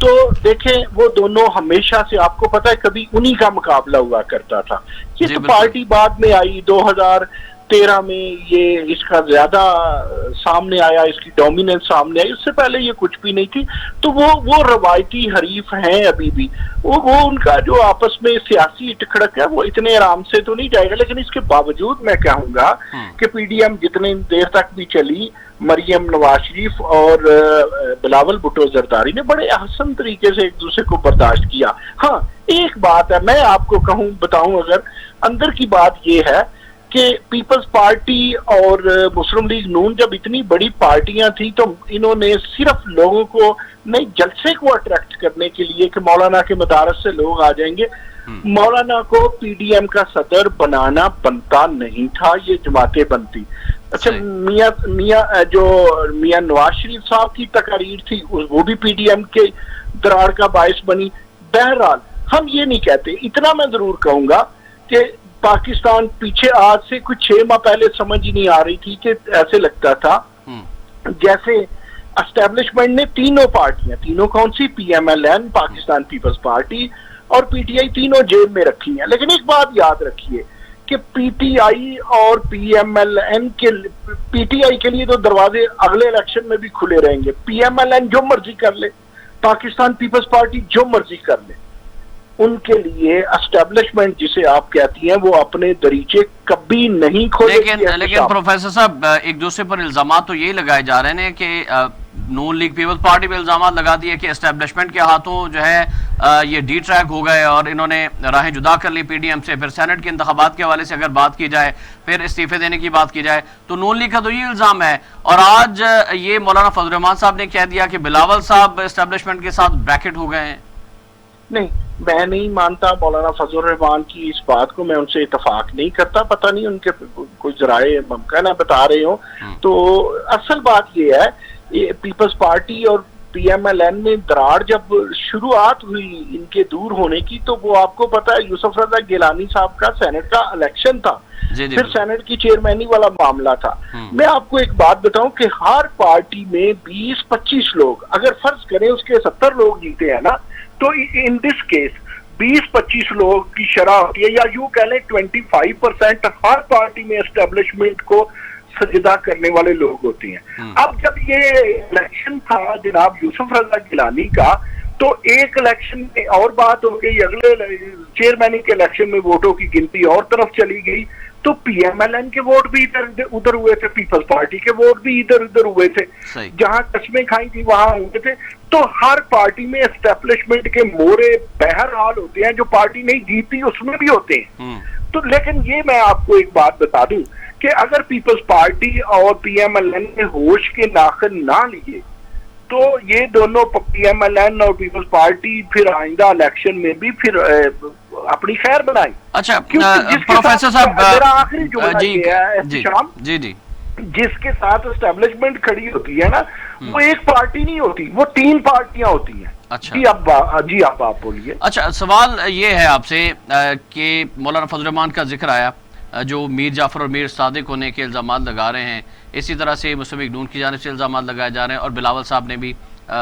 تو دیکھیں وہ دونوں ہمیشہ سے آپ کو پتہ ہے کبھی انہی کا مقابلہ ہوا کرتا تھا. یہ تو پارٹی بعد میں آئی 2013 میں, یہ اس کا زیادہ سامنے آیا, اس کی ڈومیننس سامنے آئی, اس سے پہلے یہ کچھ بھی نہیں تھی. تو وہ روایتی حریف ہیں ابھی بھی, وہ ان کا جو آپس میں سیاسی ٹکڑک ہے وہ اتنے آرام سے تو نہیں جائے گا. لیکن اس کے باوجود میں کہوں گا کہ پی ڈی ایم جتنے دیر تک بھی چلی, مریم نواز شریف اور بلاول بھٹو زرداری نے بڑے احسن طریقے سے ایک دوسرے کو برداشت کیا. ہاں ایک بات ہے, میں آپ کو بتاؤں اگر اندر کی بات یہ ہے کہ پیپلز پارٹی اور مسلم لیگ نون جب اتنی بڑی پارٹیاں تھیں تو انہوں نے صرف لوگوں کو نئی جلسے کو اٹریکٹ کرنے کے لیے کہ مولانا کے مدارس سے لوگ آ جائیں گے, مولانا کو پی ڈی ایم کا صدر بنانا بنتا نہیں تھا, یہ جماعتیں بنتی. اچھا میاں نواز شریف صاحب کی تقاریر تھی وہ بھی پی ڈی ایم کے دراڑ کا باعث بنی. بہرحال ہم یہ نہیں کہتے, اتنا میں ضرور کہوں گا کہ پاکستان پیچھے آج سے کچھ 6 ماہ پہلے سمجھ ہی نہیں آ رہی تھی کہ ایسے لگتا تھا جیسے اسٹیبلشمنٹ نے تینوں پارٹیاں, تینوں کون سی, P M L N, Pakistan Peoples Party اور پی ٹی آئی, تینوں جیب میں رکھی ہیں. لیکن ایک بات یاد رکھیے کہ پی ٹی آئی اور پی ایم ایل این کے, پی ٹی آئی کے لیے تو دروازے اگلے الیکشن میں بھی کھلے رہیں گے, پی ایم ایل این جو مرضی کر لے, پاکستان پیپلز پارٹی جو مرضی کر لے, ان کے لیے اسٹیبلشمنٹ جسے آپ کہتی ہیں وہ اپنے دریچے کبھی نہیں کھولے. لیکن پروفیسر صاحب ایک دوسرے پر الزامات تو یہی لگائے جا رہے ہیں کہ نون لیگ پیپلز پارٹی پہ الزامات لگا دیے کہ اسٹیبلشمنٹ کے ہاتھوں جو ہے یہ ڈی ٹریک ہو گئے اور انہوں نے راہیں جدا کر لی پی ڈی ایم سے. پھر سینٹ کے انتخابات کے حوالے سے اگر بات کی جائے, پھر استعفے دینے کی بات کی جائے, تو نون لیگ کا تو یہ الزام ہے. اور آج یہ مولانا فضل الرحمان صاحب نے کہہ دیا کہ بلاول صاحب اسٹیبلشمنٹ کے ساتھ بریکٹ ہو گئے ہیں. نہیں, میں نہیں مانتا مولانا فضل الرحمان کی اس بات کو, میں ان سے اتفاق نہیں کرتا. پتہ نہیں ان کے کوئی ذرائع ممکن ہے بتا رہے ہوں. تو اصل بات یہ ہے پیپلز پارٹی اور پی ایم ایل این میں دراڑ جب شروعات ہوئی ان کے دور ہونے کی, تو وہ آپ کو پتا ہے یوسف رضا گیلانی صاحب کا سینٹ کا الیکشن تھا, پھر سینٹ کی چیئرمینی والا معاملہ تھا. میں آپ کو ایک بات بتاؤں کہ ہر پارٹی میں 20-25 لوگ, اگر فرض کریں اس کے 70 لوگ جیتے ہیں نا, تو ان دس کیس 20-25 لوگ کی شرح ہوتی ہے, یا یوں کہہ لیں 25% ہر پارٹی میں اسٹیبلشمنٹ کو سجدہ کرنے والے لوگ ہوتے ہیں. اب جب یہ الیکشن تھا جناب یوسف رضا گیلانی کا, تو ایک الیکشن میں اور بات ہو گئی, اگلے چیئرمین کے الیکشن میں ووٹوں کی گنتی اور طرف چلی گئی, تو پی ایم ایل این کے ووٹ بھی ادھر ہوئے تھے, پیپلز پارٹی کے ووٹ بھی ادھر ہوئے تھے, جہاں قسمیں کھائی تھی وہاں ہوئے تھے. تو ہر پارٹی میں اسٹیبلشمنٹ کے مورے بہرحال ہوتے ہیں, جو پارٹی نہیں جیتی اس میں بھی ہوتے ہیں. تو لیکن یہ میں آپ کو ایک بات بتا دوں کہ اگر پیپلز پارٹی اور پی ایم ایل این نے ہوش کے ناخن نہ لیے, تو یہ دونوں پی ایم ایل این اور پیپلز پارٹی پھر آئندہ الیکشن میں بھی پھر اپنی خیر بنائی. اچھا پروفیسر صاحب, میرا آخری جملہ یہ ہے شام, جی جس کے ساتھ اسٹیبلشمنٹ کھڑی ہوتی ہے نا, وہ ایک پارٹی نہیں ہوتی, وہ 3 پارٹیاں ہوتی ہیں. اچھا جی آپ بولیے. اچھا سوال یہ ہے آپ سے کہ مولانا فضل الرحمان کا ذکر آیا, جو میر جعفر اور میر صادق ہونے کے الزامات لگا رہے ہیں, اسی طرح سے مسلم لیگ نون کی جانب سے الزامات لگائے جا رہے ہیں, اور بلاول صاحب نے بھی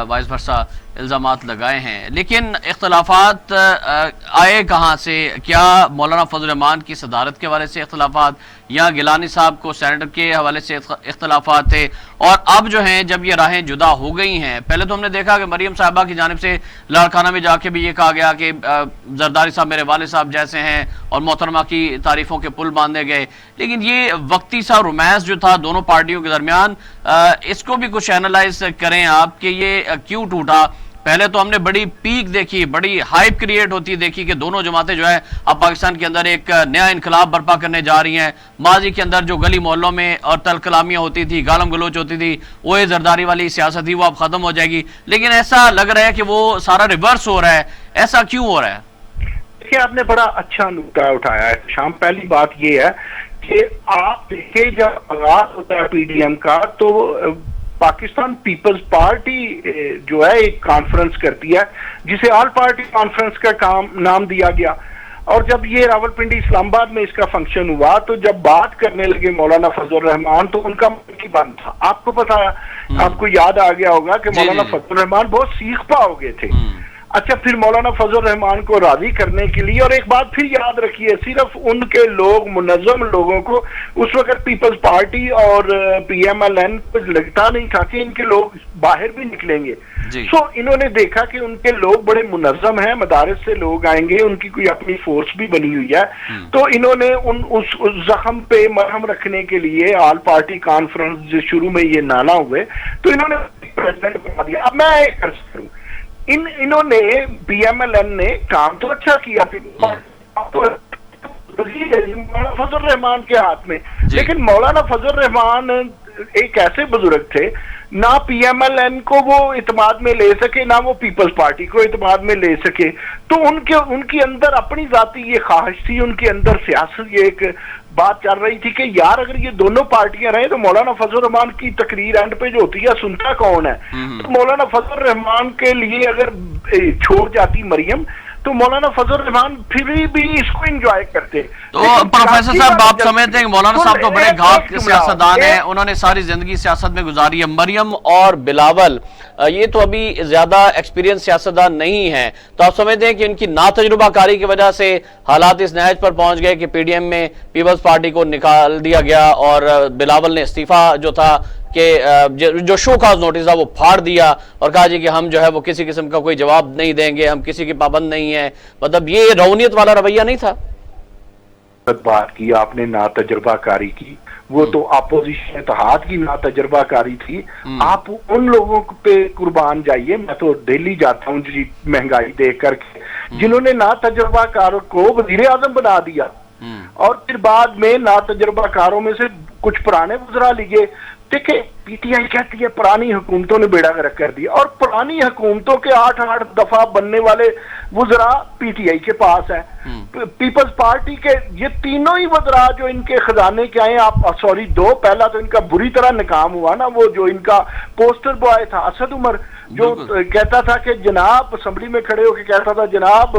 وائس ورثہ الزامات لگائے ہیں. لیکن اختلافات آئے کہاں سے؟ کیا مولانا فضل الرحمان کی صدارت کے حوالے سے اختلافات, یا گیلانی صاحب کو سینیٹر کے حوالے سے اختلافات تھے؟ اور اب جو ہیں جب یہ راہیں جدا ہو گئی ہیں, پہلے تو ہم نے دیکھا کہ مریم صاحبہ کی جانب سے لاڑکانہ میں جا کے بھی یہ کہا گیا کہ زرداری صاحب میرے والد صاحب جیسے ہیں, اور محترمہ کی تعریفوں کے پل باندھے گئے. لیکن یہ وقتی سا رومانس جو تھا دونوں پارٹیوں کے درمیان, اس کو بھی کچھ اینالائز کریں آپ کہ یہ کیوں ٹوٹا. پہلے تو ہم نے بڑی پیک دیکھی, بڑی ہائپ کریٹ ہوتی دیکھی کہ دونوں جماعتیں جو ہے اب پاکستان کے اندر ایک نیا انقلاب برپا کرنے جا رہی ہیں. ماضی کے اندر جو گلی محلوں میں اور تل کلامیاں ہوتی تھی, گالم گلوچ ہوتی تھی, وہ زرداری والی سیاست تھی, وہ اب ختم ہو جائے گی. لیکن ایسا لگ رہا ہے کہ وہ سارا ریورس ہو رہا ہے. ایسا کیوں ہو رہا ہے؟ دیکھیں آپ نے بڑا اچھا نکتہ اٹھایا ہے شام. پہلی بات یہ ہے کہ آپ دیکھیں جب آغاز ہوتا ہے پی ڈی ایم کا, تو پاکستان پیپلز پارٹی جو ہے ایک کانفرنس کرتی ہے جسے آل پارٹی کانفرنس کا نام دیا گیا, اور جب یہ راولپنڈی اسلام آباد میں اس کا فنکشن ہوا تو جب بات کرنے لگے مولانا فضل الرحمان تو ان کا من کی بات تھا. آپ کو پتا، آپ کو یاد آ گیا ہوگا کہ مولانا فضل الرحمان بہت سیخ پا ہو گئے تھے. اچھا، پھر مولانا فضل الرحمان کو راضی کرنے کے لیے، اور ایک بات پھر یاد رکھیے، صرف ان کے لوگ منظم لوگوں کو اس وقت پیپلز پارٹی اور پی ایم ایل این کو لگتا نہیں تھا کہ ان کے لوگ باہر بھی نکلیں گے. سو انہوں نے دیکھا کہ ان کے لوگ بڑے منظم ہیں، مدارس سے لوگ آئیں گے، ان کی کوئی اپنی فورس بھی بنی ہوئی ہے. تو انہوں نے اس زخم پہ مرہم رکھنے کے لیے آل پارٹی کانفرنس جو شروع میں یہ نالا ہوئے تو انہوں نے پریزیڈنٹ بنا دیا. اب میں ایک عرض کروں، انہوں نے پی ایم ایل این نے کام تو اچھا کیا، مولانا فضل الرحمان کے ہاتھ میں، لیکن مولانا فضل الرحمان ایک ایسے بزرگ تھے، نہ پی ایم ایل این کو وہ اعتماد میں لے سکے، نہ وہ پیپلز پارٹی کو اعتماد میں لے سکے. تو ان کے اندر اپنی ذاتی یہ خواہش تھی، ان کے اندر سیاست یہ ایک بات چل رہی تھی کہ یار اگر یہ دونوں پارٹیاں رہیں تو مولانا فضل الرحمان کی تقریر اینڈ پہ جو ہوتی ہے سنتا کون ہے. تو مولانا فضل الرحمان کے لیے اگر چھوڑ جاتی مریم تو مولانا فضل الرحمان پھر بھی اس کو انجوائے کرتے. تو پروفیسر صاحب آپ سمجھتے ہیں کہ مولانا صاحب تو بڑے گھات کے سیاستدان ہیں، انہوں نے ساری زندگی سیاست میں گزاری ہے. مریم اور بلاول یہ تو ابھی زیادہ ایکسپیرینس سیاستدان نہیں ہیں، تو آپ سمجھتے ہیں کہ ان کی ناتجربہ کاری کی وجہ سے حالات اس نہج پر پہنچ گئے کہ پی ڈی ایم میں پیپلز پارٹی کو نکال دیا گیا اور بلاول نے استعفیٰ جو تھا کہ جو شو کاز نوٹس تھا وہ پھاڑ دیا اور کہا جی کہ ہم جو ہے وہ کسی قسم کا کوئی جواب نہیں دیں گے، ہم کسی کی پابند نہیں ہیں. مطلب یہ رونیت والا رویہ نہیں تھا. بات کی آپ نے ناتجربہ کاری کی، وہ تو اپوزیشن اتحاد کی ناتجربہ کاری تھی. آپ ان لوگوں پہ قربان جائیے، میں تو دہلی جاتا ہوں جی مہنگائی دیکھ کر کے، جنہوں نے ناتجربہ کاروں کو وزیر اعظم بنا دیا اور پھر بعد میں ناتجربہ کاروں میں سے کچھ پرانے وزراء لیے. دیکھیں پی ٹی آئی کہتی ہے پرانی حکومتوں نے بیڑا غرق کر دیا، اور پرانی حکومتوں کے 8 دفعہ بننے والے وزراء پی ٹی آئی کے پاس ہیں. پیپلز پارٹی کے یہ تینوں ہی وزراء جو ان کے خزانے کے آئے، دو، پہلا تو ان کا بری طرح ناکام ہوا نا، وہ جو ان کا پوسٹر بوائے تھا اسد عمر، جو کہتا تھا کہ جناب اسمبلی میں کھڑے ہو کے کہتا تھا جناب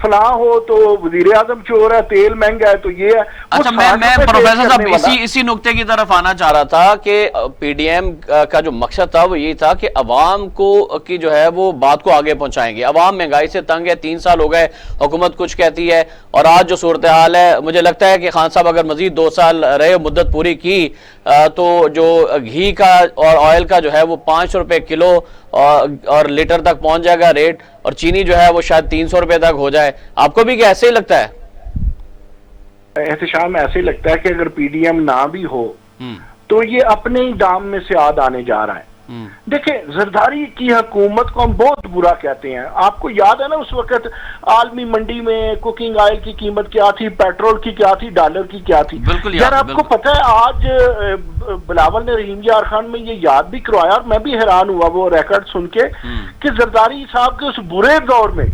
فلاں ہو تو وزیر اعظم چور ہے، تیل مہنگا ہے تو یہ ہے. اچھا، میں پروفیسر صاحب اسی نقطے کی طرف آنا چاہ رہا تھا کہ پی ڈی ایم کا جو مقصد تھا وہ یہ تھا کہ عوام کو کی جو ہے وہ بات کو آگے پہنچائیں گے. عوام مہنگائی سے تنگ ہے، 3 سال ہو گئے حکومت کچھ کہتی ہے، اور آج جو صورتحال ہے مجھے لگتا ہے کہ خان صاحب اگر مزید 2 سال رہے، مدت پوری کی، تو جو گھی کا اور آئل کا جو ہے وہ 500 روپے کلو اور لیٹر تک پہنچ جائے گا ریٹ، اور چینی جو ہے وہ شاید 300 روپے تک ہو جائے. آپ کو بھی کیا ایسے ہی لگتا ہے؟ احتشام ایسے ہی لگتا ہے کہ اگر پی ڈی ایم نہ بھی ہو تو یہ اپنے ہی دام میں سے آد آنے جا رہا ہے. دیکھیں زرداری کی حکومت کو ہم بہت برا کہتے ہیں. آپ کو یاد ہے نا اس وقت عالمی منڈی میں کوکنگ آئل کی قیمت کیا تھی، پیٹرول کی کیا تھی، ڈالر کی کیا تھی. یار آپ کو پتہ ہے آج بلاول نے رحیم یار خان میں یہ یاد بھی کروایا، اور میں بھی حیران ہوا وہ ریکارڈ سن کے کہ زرداری صاحب کے اس برے دور میں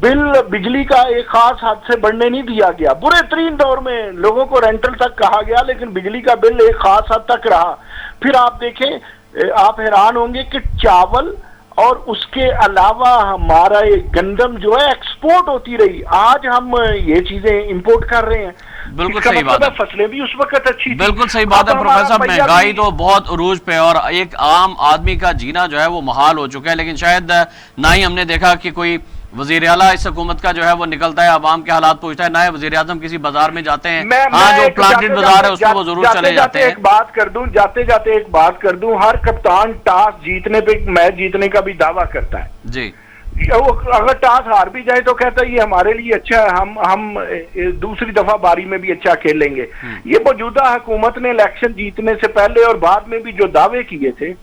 بل بجلی کا ایک خاص حد سے بڑھنے نہیں دیا گیا. برے ترین دور میں لوگوں کو رینٹل تک کہا گیا، لیکن بجلی کا بل ایک خاص حد تک رہا. پھر آپ دیکھیں، آپ حیران ہوں گے کہ چاول اور اس کے علاوہ ہمارا گندم جو ہے ایکسپورٹ ہوتی رہی. آج ہم یہ چیزیں امپورٹ کر رہے ہیں. بالکل صحیح بات ہے، فصلیں بھی اس وقت اچھی تھی. بالکل صحیح بات ہے پروفیسر صاحب. مہنگائی تو بہت عروج پہ، اور ایک عام آدمی کا جینا جو ہے وہ محال ہو چکا ہے. لیکن شاید نہ ہی ہم نے دیکھا کہ کوئی وزیر اعلیٰ اس حکومت کا جو ہے وہ نکلتا ہے عوام کے حالات پوچھتا ہے، نہ وزیر اعظم کسی بازار میں جاتے ہیں. ہاں جو پلانٹڈ بازار ہے اس میں وہ ضرور چلے جاتے ہیں. ایک بات کر دوں، ہر کپتان ٹاس جیتنے پہ میچ جیتنے کا بھی دعویٰ کرتا ہے. جی، اگر ٹاس ہار بھی جائے تو کہتا ہے یہ ہمارے لیے اچھا ہے، ہم دوسری دفعہ باری میں بھی اچھا کھیلیں گے. یہ موجودہ حکومت نے الیکشن جیتنے سے پہلے اور بعد میں بھی جو دعوے کیے تھے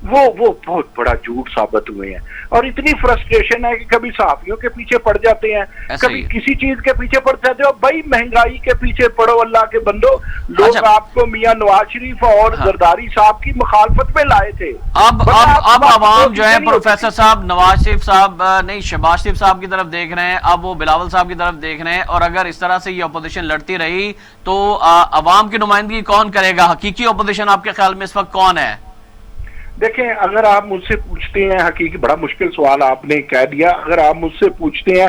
وہ بہت بڑا جھوٹ ثابت ہوئے ہیں. اور اتنی فرسٹریشن ہے کہ کبھی صحافیوں کے پیچھے پڑ جاتے ہیں، کبھی کسی چیز کے پیچھے پڑ جاتے ہیں. بھائی مہنگائی کے پیچھے پڑو اللہ کے بندو. لوگ آپ کو میاں نواز شریف اور زرداری صاحب کی مخالفت میں لائے تھے. اب عوام جو ہے پروفیسر صاحب نواز شریف صاحب نہیں شہباز شریف صاحب کی طرف دیکھ رہے ہیں، اب وہ بلاول صاحب کی طرف دیکھ رہے ہیں. اور اگر اس طرح سے یہ اپوزیشن لڑتی رہی تو عوام کی نمائندگی کون کرے گا؟ حقیقی اپوزیشن آپ کے خیال میں اس وقت کون ہے؟ دیکھیں اگر آپ مجھ سے پوچھتے ہیں، حقیقی بڑا مشکل سوال آپ نے کہہ دیا، اگر آپ مجھ سے پوچھتے ہیں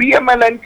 PMLN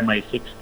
MI6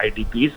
IDPs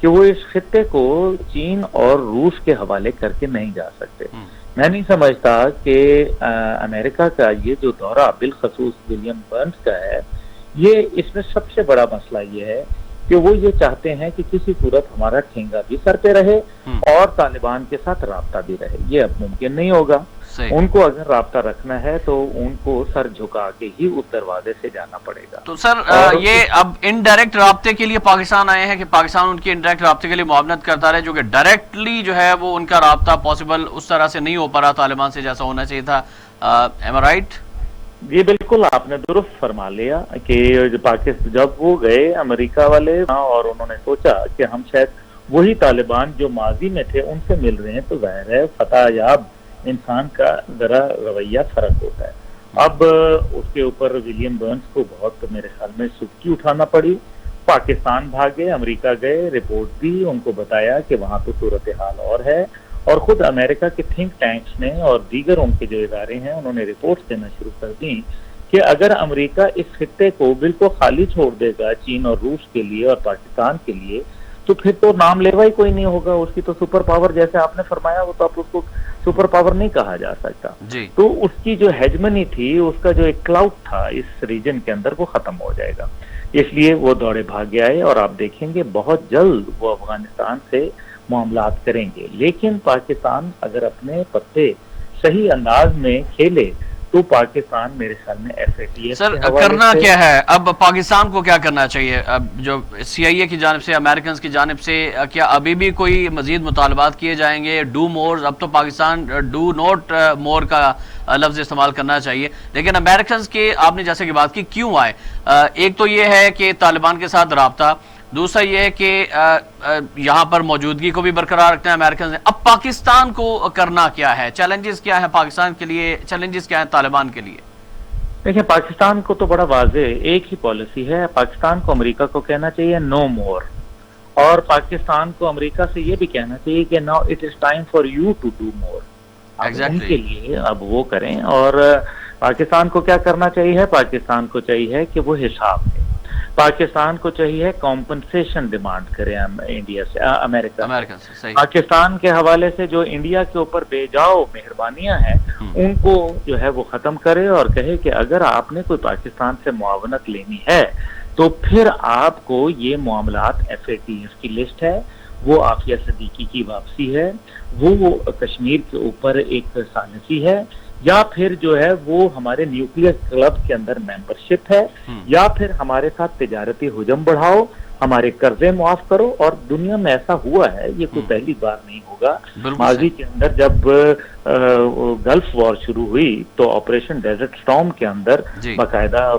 کہ وہ اس خطے کو چین اور روس کے حوالے کر کے نہیں جا سکتے۔ میں نہیں سمجھتا کہ امریکہ کا یہ جو دورہ بالخصوص ولیم برنس کا ہے، یہ اس میں سب سے بڑا مسئلہ یہ ہے کہ وہ یہ چاہتے ہیں کہ کسی صورت ہمارا ٹھینگا بھی سر پہ رہے اور طالبان کے ساتھ رابطہ بھی رہے۔ یہ اب ممکن نہیں ہوگا۔ ان کو اگر رابطہ رکھنا ہے تو ان کو سر جھکا کے ہی اس دروازے سے جانا پڑے گا۔ تو سر یہ اب انڈائریکٹ رابطے کے لیے پاکستان آئے ہیں کہ پاکستان ان کے انڈائریکٹ رابطے کے لیے معاونت کرتا رہے، جو کہ ڈائریکٹلی جو ہے وہ ان کا رابطہ پاسبل اس طرح سے نہیں ہو پا رہا طالبان سے جیسا ہونا چاہیے تھا۔ ایم آئی رائٹ؟ یہ بالکل آپ نے درست فرما لیا کہ پاکستان جب وہ گئے امریکہ والے اور انہوں نے سوچا کہ ہم شاید وہی طالبان جو ماضی میں تھے ان سے مل رہے ہیں، تو ظاہر ہے فتح یاب انسان کا ذرا رویہ فرق ہوتا ہے۔ اب اس کے اوپر ولیم برنس کو بہت میرے خیال میں سبکی اٹھانا پڑی، پاکستان بھاگے، امریکہ گئے، رپورٹ دی، ان کو بتایا کہ وہاں تو صورتحال اور ہے، اور خود امریکہ کے تھنک ٹینکس نے اور دیگر ان کے جو ادارے ہیں انہوں نے رپورٹس دینا شروع کر دیں کہ اگر امریکہ اس خطے کو بالکل خالی چھوڑ دے گا چین اور روس کے لیے اور پاکستان کے لیے، تو پھر تو نام لیوا ہی کوئی نہیں ہوگا اس کی، تو سپر پاور جیسے آپ نے فرمایا وہ تو آپ اس کو سپر پاور نہیں کہا جا سکتا۔ تو اس کی جو ہیجمنی تھی، اس کا جو ایک کلاؤڈ تھا اس ریجن کے اندر، وہ ختم ہو جائے گا۔ اس لیے وہ دوڑے بھاگے آئے، اور آپ دیکھیں گے بہت جلد وہ افغانستان سے معاملات کریں گے، لیکن پاکستان اگر اپنے پتے صحیح انداز میں کھیلے تو پاکستان میرے خیال میں ایف اے ٹی ایف سر کرنا کیا ہے اب؟ پاکستان کو کیا کرنا چاہیے اب؟ جو سی آئی اے کی جانب سے، امریکنز کی جانب سے کیا ابھی بھی کوئی مزید مطالبات کیے جائیں گے؟ ڈو مور، اب تو پاکستان ڈو نوٹ مور کا لفظ استعمال کرنا چاہیے، لیکن امریکنز کے آپ نے جیسے کہ بات کی کیوں آئے؟ ایک تو یہ ہے کہ طالبان کے ساتھ رابطہ، دوسرا یہ ہے کہ یہاں پر موجودگی کو بھی برقرار رکھنا ہے امریکن نے۔ اب پاکستان کو کرنا کیا ہے؟ چیلنجز کیا ہیں پاکستان کے لیے، چیلنجز کیا ہیں طالبان کے لیے؟ دیکھیں پاکستان کو تو بڑا واضح ایک ہی پالیسی ہے، پاکستان کو امریکہ کو کہنا چاہیے نو مور، اور پاکستان کو امریکہ سے یہ بھی کہنا چاہیے کہ now it is time for you to do more. ان کے لیے اب وہ کریں، اور پاکستان کو کیا کرنا چاہیے؟ پاکستان کو چاہیے کہ وہ حساب دے، پاکستان کو چاہیے کمپنسیشن ڈیمانڈ کرے انڈیا سے، امریکہ سے۔ پاکستان کے حوالے سے جو انڈیا کے اوپر بے جاؤ مہربانیاں ہیں ان کو جو ہے وہ ختم کرے، اور کہے کہ اگر آپ نے کوئی پاکستان سے معاونت لینی ہے تو پھر آپ کو یہ معاملات ایف اے ٹی ایف کی لسٹ ہے، وہ عافیہ صدیقی کی واپسی ہے، وہ کشمیر کے اوپر ایک ثالثی ہے، یا پھر جو ہے وہ ہمارے نیوکلیئر کلب کے اندر ممبرشپ ہے، یا پھر ہمارے ساتھ تجارتی حجم بڑھاؤ، ہمارے قرضے معاف کرو۔ اور دنیا میں ایسا ہوا ہے، یہ کوئی پہلی بار نہیں ہوگا۔ ماضی کے اندر جب گلف وار شروع ہوئی تو آپریشن ڈیزرٹ سٹارم کے اندر باقاعدہ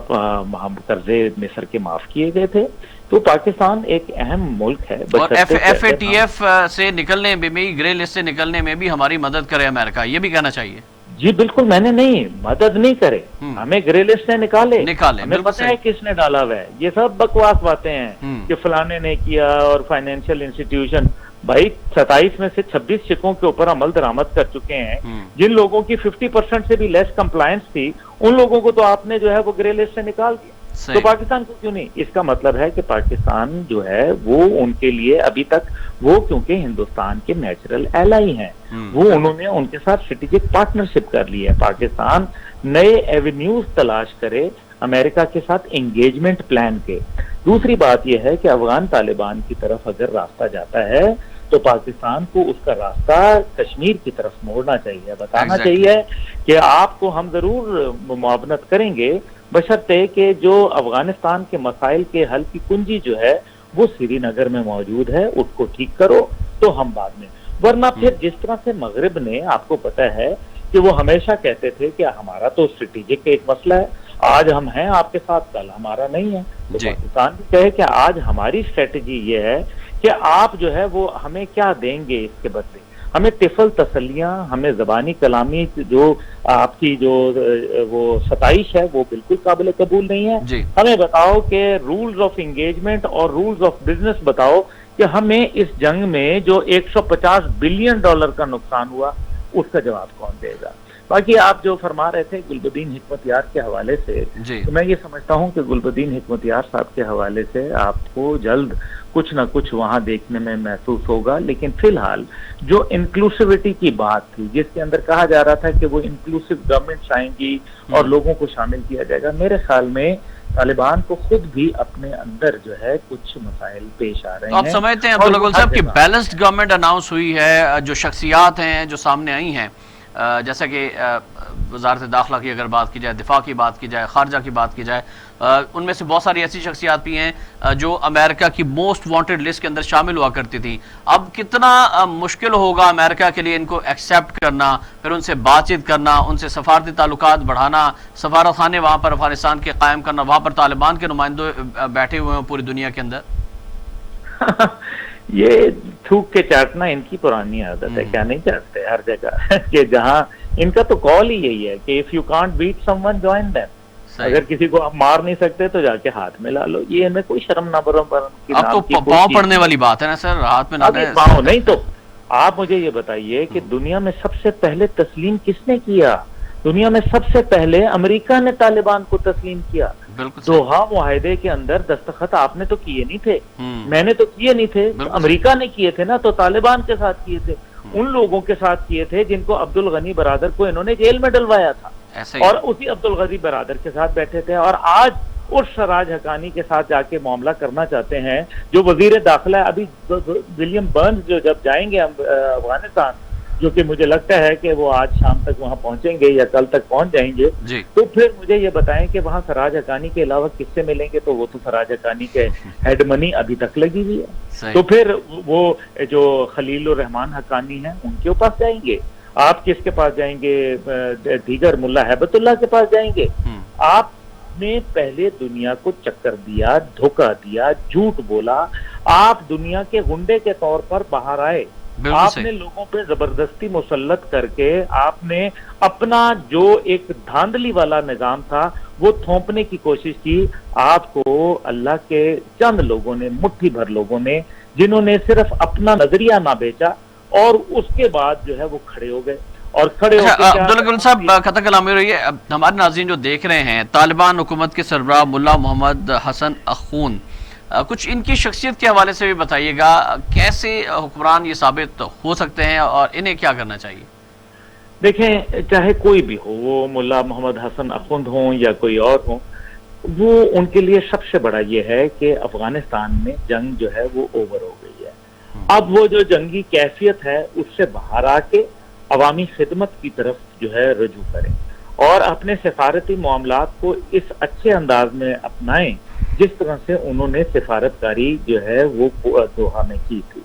قرضے مصر کے معاف کیے گئے تھے۔ تو پاکستان ایک اہم ملک ہے، اور ایف اے ٹی ایف سے نکلنے میں بھی، گرے لسٹ سے نکلنے میں بھی ہماری مدد کرے امریکہ، یہ بھی کہنا چاہیے۔ جی بالکل، میں نے نہیں مدد نہیں کرے، ہمیں گرے لسٹ سے نکالے، ہمیں پتہ ہے کس نے ڈالا ہوا ہے۔ یہ سب بکواس باتیں ہیں کہ فلانے نے کیا اور فائنینشیل انسٹیٹیوشن۔ بھائی 27 میں سے 26 چیکوں کے اوپر عمل درآمد کر چکے ہیں، جن لوگوں کی 50% سے بھی لیس کمپلائنس تھی ان لوگوں کو تو آپ نے جو ہے وہ گرے لسٹ سے نکال دیا، تو پاکستان کو کیوں نہیں؟ اس کا مطلب ہے کہ پاکستان جو ہے وہ ان کے لیے ابھی تک وہ کیونکہ ہندوستان کے نیچرل ایلائی ہیں، وہ انہوں نے ان کے ساتھ اسٹریٹجک پارٹنرشپ کر لی ہے۔ پاکستان نئے ایونیوز تلاش کرے امریکہ کے ساتھ انگیجمنٹ پلان کے۔ دوسری بات یہ ہے کہ افغان طالبان کی طرف اگر راستہ جاتا ہے تو پاکستان کو اس کا راستہ کشمیر کی طرف موڑنا چاہیے، بتانا چاہیے کہ آپ کو ہم ضرور معاونت کریں گے بشرطے کہ جو افغانستان کے مسائل کے حل کی کنجی جو ہے وہ سری نگر میں موجود ہے، اس کو ٹھیک کرو تو ہم بعد میں۔ ورنہ پھر جس طرح سے مغرب نے، آپ کو پتہ ہے کہ وہ ہمیشہ کہتے تھے کہ ہمارا تو اسٹریٹجک ایک مسئلہ ہے، آج ہم ہیں آپ کے ساتھ کل ہمارا نہیں ہے، تو پاکستان بھی کہے کہ آج ہماری اسٹریٹجی یہ ہے کہ آپ جو ہے وہ ہمیں کیا دیں گے اس کے بدلے، ہمیں طفل تسلیاں، ہمیں زبانی کلامی جو آپ کی جو وہ ستائش ہے وہ بالکل قابل قبول نہیں ہے۔ ہمیں بتاؤ کہ رولز آف انگیجمنٹ اور رولز آف بزنس بتاؤ کہ ہمیں اس جنگ میں جو $150 بلین کا نقصان ہوا اس کا جواب کون دے گا؟ باقی آپ جو فرما رہے تھے گلبدین حکمت یار کے حوالے سے، تو میں یہ سمجھتا ہوں کہ گلبدین حکمت یار صاحب کے حوالے سے آپ کو جلد کچھ نہ کچھ وہاں دیکھنے میں محسوس ہوگا، لیکن فی الحال جو انکلوسیوٹی کی بات تھی، جس کے اندر کہا جا رہا تھا کہ وہ انکلوسیو گورنمنٹس آئیں گی اور لوگوں کو شامل کیا جائے گا، میرے خیال میں طالبان کو خود بھی اپنے اندر جو ہے کچھ مسائل پیش آ رہے ہیں۔ آپ سمجھتے ہیں عبداللہ گل صاحب کہ بیلنسڈ گورنمنٹ اناؤنس ہوئی ہے، جو شخصیات ہیں جو سامنے آئی ہیں، جیسا کہ وزارت داخلہ کی اگر بات کی جائے، دفاع کی بات کی جائے، خارجہ کی بات کی جائے، ان میں سے بہت ساری ایسی شخصیات بھی ہیں جو امریکہ کی موسٹ وانٹڈ لسٹ کے اندر شامل ہوا کرتی تھی، اب کتنا مشکل ہوگا امریکہ کے لیے ان کو ایکسیپٹ کرنا، پھر ان سے بات چیت کرنا، ان سے سفارتی تعلقات بڑھانا، سفارت خانے وہاں پر افغانستان کے قائم کرنا، وہاں پر طالبان کے نمائندے بیٹھے ہوئے ہیں پوری دنیا کے اندر۔ یہ تھوک کے چاٹنا ان کی پرانی عادت ہے، کیا نہیں چاٹتے ہر جگہ کہ جہاں ان کا تو کال ہی یہی ہے کہ if you can't beat someone join them، اگر کسی کو آپ مار نہیں سکتے تو جا کے ہاتھ میں لا لو، یہ ہمیں کوئی شرم نہ برم اب تو پاؤں پڑنے والی بات ہے نا سر، ہاتھ میں نہ لے پاؤں نہیں تو آپ مجھے یہ بتائیے کہ دنیا میں سب سے پہلے تسلیم کس نے کیا؟ دنیا میں سب سے پہلے امریکہ نے طالبان کو تسلیم کیا۔ دوحہ معاہدے کے اندر دستخط آپ نے تو کیے نہیں تھے، میں نے تو کیے نہیں تھے، امریکہ نے کیے تھے نا، تو طالبان کے ساتھ کیے تھے، ان لوگوں کے ساتھ کیے تھے جن کو عبدالغنی برادر کو انہوں نے جیل میں ڈلوایا تھا، اور اسی عبدالغنی برادر کے ساتھ بیٹھے تھے، اور آج اس سراج حقانی کے ساتھ جا کے معاملہ کرنا چاہتے ہیں جو وزیر داخلہ ابھی ولیم برنز جو جب جائیں گے افغانستان، جو کہ مجھے لگتا ہے کہ وہ آج شام تک وہاں پہنچیں گے یا کل تک پہنچ جائیں گے، تو پھر مجھے یہ بتائیں کہ وہاں سراج حقانی کے علاوہ کس سے ملیں گے؟ تو وہ تو سراج حقانی کے ہیڈ منی ابھی تک لگی ہوئی ہے، تو پھر وہ جو خلیل الرحمان حقانی ہیں ان کے پاس جائیں گے، آپ کس کے پاس جائیں گے؟ دیگر ملا ہیبت اللہ کے پاس جائیں گے۔ آپ نے پہلے دنیا کو چکر دیا، دھوکہ دیا، جھوٹ بولا، آپ دنیا کے غنڈے کے طور پر باہر آئے، آپ نے لوگوں پہ زبردستی مسلط کر کے آپ نے اپنا جو ایک دھاندلی والا نظام تھا وہ تھوپنے کی کوشش کی۔ آپ کو اللہ کے چند لوگوں نے، مٹھی بھر لوگوں نے، جنہوں نے صرف اپنا نظریہ نہ بیچا اور اس کے بعد جو ہے وہ کھڑے ہو گئے اور کھڑے ہو کے عبداللہ گل صاحب خطا کلامی رہی ہے، ہمارے ناظرین جو دیکھ رہے ہیں، طالبان حکومت کے سربراہ ملا محمد حسن اخون، کچھ ان کی شخصیت کے حوالے سے بھی بتائیے گا، کیسے حکمران یہ ثابت ہو سکتے ہیں اور انہیں کیا کرنا چاہیے؟ دیکھیں، چاہے کوئی بھی ہو، وہ ملا محمد حسن اخوند ہوں یا کوئی اور ہوں، وہ ان کے لیے سب سے بڑا یہ ہے کہ افغانستان میں جنگ جو ہے وہ اوور ہو گئی ہے، اب وہ جو جنگی کیفیت ہے اس سے باہر آ کے عوامی خدمت کی طرف جو ہے رجوع کریں اور اپنے سفارتی معاملات کو اس اچھے انداز میں اپنائیں جس طرح سے انہوں نے سفارتکاری جو ہے وہ دوحہ میں کی تھی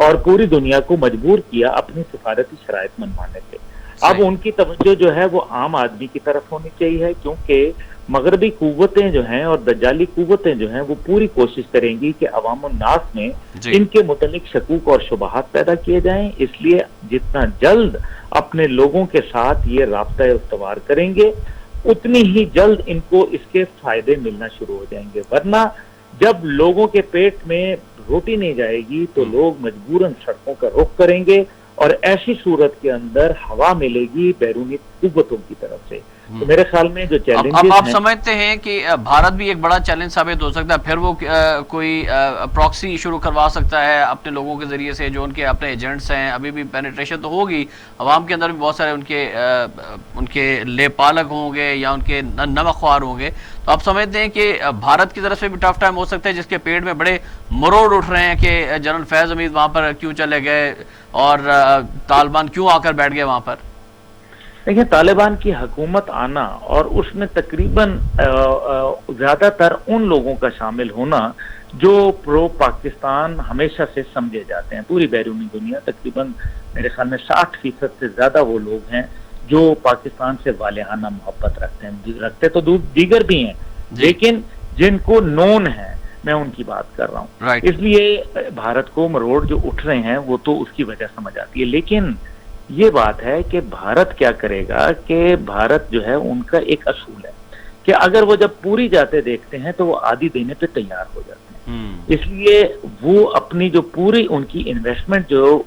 اور پوری دنیا کو مجبور کیا اپنی سفارتی شرائط منوانے پہ۔ اب ان کی توجہ جو ہے وہ عام آدمی کی طرف ہونی چاہیے، کیونکہ مغربی قوتیں جو ہیں اور دجالی قوتیں جو ہیں وہ پوری کوشش کریں گی کہ عوام الناس میں ان کے متعلق شکوک اور شبہات پیدا کیے جائیں، اس لیے جتنا جلد اپنے لوگوں کے ساتھ یہ رابطہ استوار کریں گے اتنی ہی جلد ان کو اس کے فائدے ملنا شروع ہو جائیں گے، ورنہ جب لوگوں کے پیٹ میں روٹی نہیں جائے گی تو لوگ مجبوراً سڑکوں کا رخ کریں گے اور ایسی صورت کے اندر ہوا ملے گی بیرونی قوتوں کی طرف سے۔ تو میرے خیال میں جو چیلنجز اب آپ سمجھتے ہیں کہ بھارت بھی ایک بڑا چیلنج ثابت ہو سکتا ہے، پھر وہ کوئی پراکسی شروع کروا سکتا ہے اپنے لوگوں کے ذریعے سے جو ان کے اپنے ایجنٹس ہیں، ابھی بھی پینیٹریشن تو ہوگی، عوام کے اندر بھی بہت سارے ان کے لے پالک ہوں گے یا ان کے نمک خوار ہوں گے، تو آپ سمجھتے ہیں کہ بھارت کی طرف سے بھی ٹف ٹائم ہو سکتا ہے جس کے پیٹ میں بڑے مروڑ اٹھ رہے ہیں کہ جنرل فیض حمید وہاں پر کیوں چلے گئے اور طالبان کیوں آ کر بیٹھ گئے وہاں پر؟ دیکھیں، طالبان کی حکومت آنا اور اس میں تقریباً زیادہ تر ان لوگوں کا شامل ہونا جو پرو پاکستان ہمیشہ سے سمجھے جاتے ہیں، پوری بیرونی دنیا تقریباً میرے خیال میں 60% سے زیادہ وہ لوگ ہیں جو پاکستان سے والہانہ محبت رکھتے تو دیگر بھی ہیں، لیکن جن کو نون ہے میں ان کی بات کر رہا ہوں، اس لیے بھارت کو مروڑ جو اٹھ رہے ہیں وہ تو اس کی وجہ سمجھ آتی ہے، لیکن یہ بات ہے کہ بھارت کیا کرے گا کہ بھارت جو ہے ان کا ایک اصول ہے کہ اگر وہ جب پوری جاتے دیکھتے ہیں تو وہ آدھی دینے پہ تیار ہو جاتے ہیں، اس لیے وہ اپنی جو پوری ان کی انویسٹمنٹ جو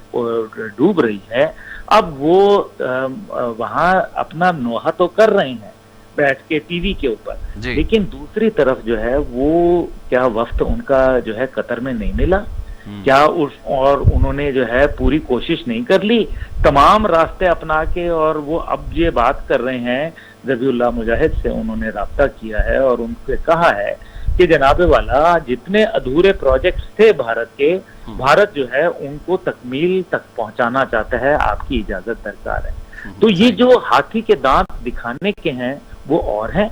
ڈوب رہی ہے اب وہ وہاں اپنا نوحہ تو کر رہے ہیں بیٹھ کے ٹی وی کے اوپر، جی لیکن دوسری طرف جو ہے وہ کیا وفد ان کا جو ہے قطر میں نہیں ملا؟ کیا اور انہوں نے جو ہے پوری کوشش نہیں کر لی تمام راستے اپنا کے؟ اور وہ اب یہ بات کر رہے ہیں، ذبیح اللہ مجاہد سے انہوں نے رابطہ کیا ہے اور ان سے کہا ہے کہ جناب والا جتنے ادھورے پروجیکٹس تھے بھارت کے، بھارت جو ہے ان کو تکمیل تک پہنچانا چاہتا ہے، آپ کی اجازت درکار ہے۔ تو یہ جو ہاتھی کے دانت دکھانے کے ہیں وہ اور ہیں،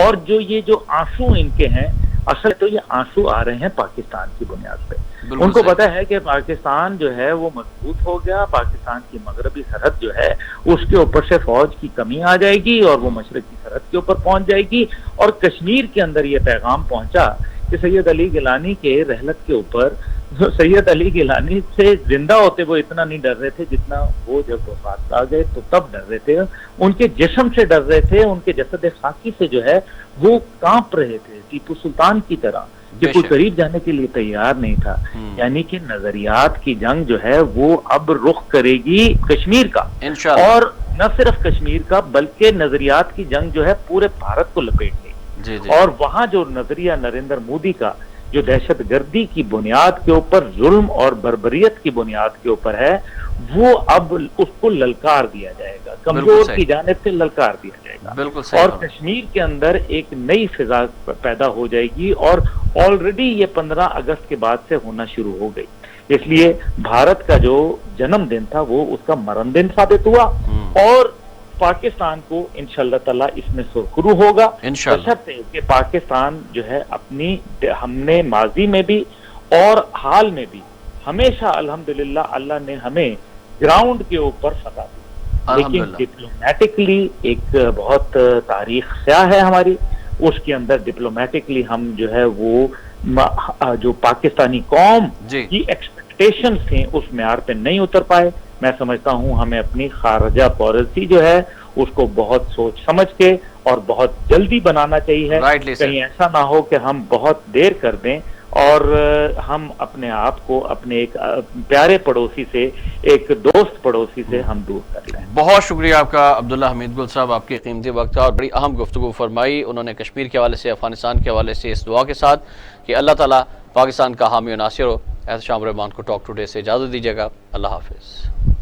اور جو یہ جو آنسو ان کے ہیں، اصل تو یہ آنسو آ رہے ہیں پاکستان کی بنیاد پہ۔ ان کو پتا ہے کہ پاکستان جو ہے وہ مضبوط ہو گیا، پاکستان کی مغربی سرحد جو ہے اس کے اوپر سے فوج کی کمی آ جائے گی اور وہ مشرق کی سرحد کے اوپر پہنچ جائے گی، اور کشمیر کے اندر یہ پیغام پہنچا کہ سید علی گیلانی کے رحلت کے اوپر، سید علی گیلانی سے زندہ ہوتے وہ اتنا نہیں ڈر رہے تھے جتنا وہ جب وفات پا گئے تو تب ڈر رہے تھے، ان کے جسم سے ڈر رہے تھے، ان کے جسد خاکی سے جو ہے وہ کانپ رہے تھے ٹیپو سلطان کی طرح، کہ کوئی قریب جانے کے لیے تیار نہیں تھا۔ یعنی کہ نظریات کی جنگ جو ہے وہ اب رخ کرے گی کشمیر کا، اور نہ صرف کشمیر کا بلکہ نظریات کی جنگ جو ہے پورے بھارت کو لپیٹ لے گی۔ اور وہاں جو نظریہ نریندر مودی کا جو دہشت گردی کی بنیاد کے اوپر، ظلم اور بربریت کی بنیاد کے اوپر ہے، وہ اب اس کو للکار دیا جائے گا، کمزور کی جانب سے للکار دیا جائے گا، اور کشمیر کے اندر ایک نئی فضا پیدا ہو جائے گی، اور آلریڈی یہ 15 اگست کے بعد سے ہونا شروع ہو گئی۔ اس لیے بھارت کا جو جنم دن تھا وہ اس کا مرن دن ثابت ہوا، اور پاکستان کو انشاءاللہ تعالیٰ اس میں سرخرو ہوگا، بشرطے کہ پاکستان جو ہے اپنی، ہم نے ماضی میں بھی اور حال میں بھی ہمیشہ الحمدللہ اللہ نے ہمیں گراؤنڈ کے اوپر فتح دی، لیکن ڈپلومیٹکلی ایک بہت تاریخ سیاہ ہے ہماری، اس کے اندر ڈپلومیٹکلی ہم جو ہے وہ جو پاکستانی قوم کی ایکسپیکٹیشنز تھیں اس معیار پہ نہیں اتر پائے۔ میں سمجھتا ہوں ہمیں اپنی خارجہ پالیسی جو ہے اس کو بہت سوچ سمجھ کے اور بہت جلدی بنانا چاہیے، کہیں ایسا نہ ہو کہ ہم بہت دیر کر دیں اور ہم اپنے آپ کو اپنے ایک پیارے پڑوسی سے، ایک دوست پڑوسی سے ہم دور کر لیں۔ بہت شکریہ آپ کا عبداللہ حمید گل صاحب، آپ کی قیمتی وقت اور بڑی اہم گفتگو فرمائی۔ انہوں نے کشمیر کے حوالے سے، افغانستان کے حوالے سے اس دعا کے ساتھ کہ اللہ تعالیٰ پاکستان کا حامی و ناصر ہو۔ احتشام الرحمان کو ٹاک ٹوڈے سے اجازت دیجیے گا، اللہ حافظ۔